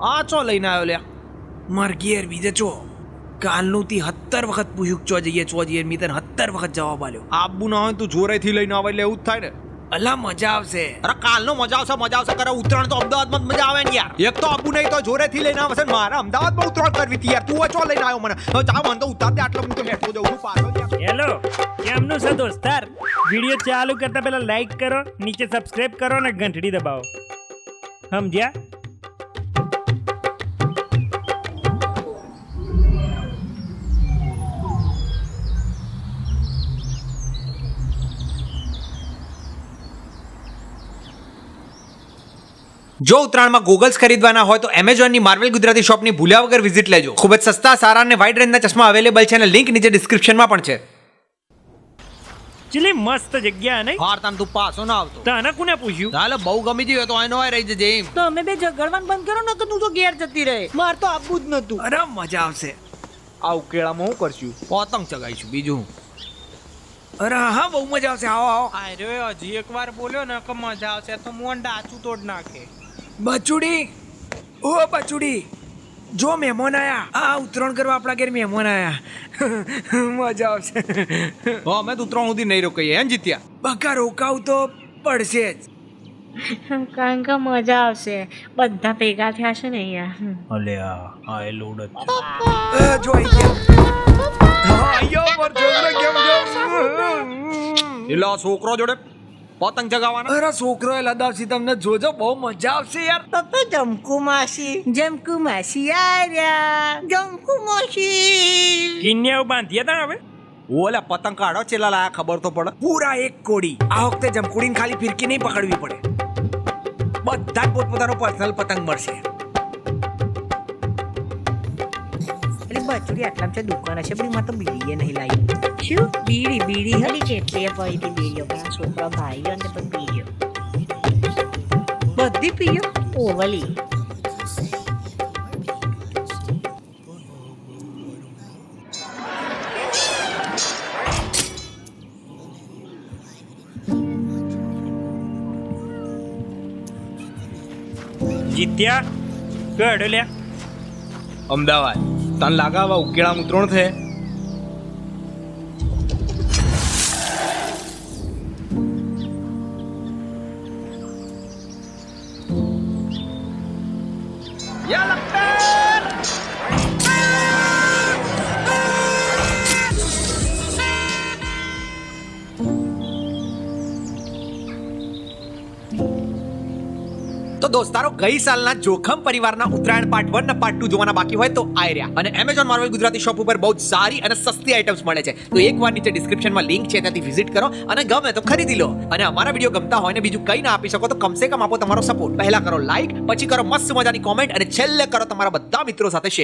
આ ચો લઈને આવ્યો લ્યા માર ઘેર બીજે ચો કાલનું તી 70 વખત પૂછ્યું ચો જઈએ મી તને 70 વખત જવાબ આલ્યો આબુ ના હોય તું જોરેથી લઈને આવે એટલે એવું જ થાય ને અલા મજા આવશે અરે કાલનો મજા આવશે કરે ઉત્તરાયણ તો અમદાવાદમાં જ મજા આવે ને યાર એક તો આબુ નહીં તો જોરેથી લઈને આવશે મારા અમદાવાદમાં ઉત્તરાયણ કરવી હતી યાર તું ચો લઈને આવ્યો મને હવે જા મને તો ઉતાર દે આટલો હું તો હેઠો જઉં છું પાછો હેલો કેમનું છે દોસ્તાર વિડિયો ચાલુ કરતા પહેલા લાઈક કરો નીચે સબસ્ક્રાઇબ કરો અને ઘંટડી દબાવો સમજ્યા જો ઉત્તરાયણમાં ગોગલ્સ ખરીદવાના હોય તો એમેઝોનની માર્વેલ ગુજરાતી શોપની ભૂલ્યા વગર વિઝિટ લેજો ખૂબ જ સસ્તા સારા અને વાઇડ રેન્જના ચશ્મા અવેલેબલ છે અને લિંક નીચે ડિસ્ક્રિપ્શનમાં પણ છે ચલી મસ્ત જગ્યા નહીં હાર તાન તું પાછો ના આવતો તને કોને પૂછ્યું હાલે બહુ ગમી ગયું તો આનો રહી જજે એમ તો અમે બે ઝઘડવાનું બંધ કરો ને તો તું તો ઘેર જતી રહે માર તો આપવું જ નતું અરે મજા આવશે આ ઉકેળામાં હું કરશું પતંગ ચગાઈશું બીજું અરે હા બહુ મજા આવશે આવો આવો અરે હજી એકવાર બોલ્યો ને કે મજા આવશે તો મોન ડાચું તોડ નાખે બચુડી ઓ બચુડી જો મહેમાન આયા આ ઉત્તરાયણ કરવા આપણા ઘેર મહેમાન આયા મજા આવશે હા મેં તો ઉત્તરાયણ સુધી નહીં રોકાઈએ એમ જીત્યા બકા રોકાવ તો પડશે જ કારણ કે મજા આવશે બધા ભેગા થયા છે ને અહીંયા અલ્યા આ એ લોડ જ જો આઈ ગયા આયો પર છોકરો કેમ જો એલા છોકરો જોડે પતંગ ચગાવવાના અરે છોકરો એ લદાવસી તમને જોજો બહુ મજા આવશે યાર તો જમકુ માસી આર્યા જમકુ માસી કિન્યાઓ બાંધ્યા તા હવે ઓલા પતંગ કાઢો ચેલા લાયા ખબર તો પડે પૂરા એક કોડી આ વખતે જમકુડીને ખાલી ફિરકી નહીં પકડવી પડે બધા પોતપોતાનો પર્સનલ પતંગ મળશે બચુડી આટલા છે દુકાન હશે પણ માં તો બીડીએ નહીં લાવી શું બીડી હલી કેટલી પડી હતી બીડીઓ પણ છોકરા ભાઈ અને પણ બીડીઓ બધી પીયો ઓવલી જીત્યા ગડો લ્યા અમદાવાદ તને લાગે આવા ઉકેળા ઉતરણ છે તો દોસ્તારો ગઈ સાલના જોખમ પરિવારના ઉત્તરાયણ પાર્ટ 1 અને પાર્ટ 2 જોવાના બાકી હોય તો આઈ રહ્યા અને એમેઝોન માર્વેલ ગુજરાતી શોપ ઉપર બહુ સારી અને સસ્તી આઇટમ્સ મળે છે તો એકવાર નીચે ડિસ્ક્રિપ્શનમાં લિંક છે ત્યાંથી વિઝિટ કરો અને ગમે તો ખરીદી લો અને અમારા વિડીયો ગમતા હોય ને બીજું કંઈ ના આપી શકો તો કમસે કમ આપો તમારો સપોર્ટ પહેલા કરો લાઈક પછી કરો મસ્ત મજાની કોમેન્ટ અને છેલ્લે કરો તમારા બધા મિત્રો સાથે શેર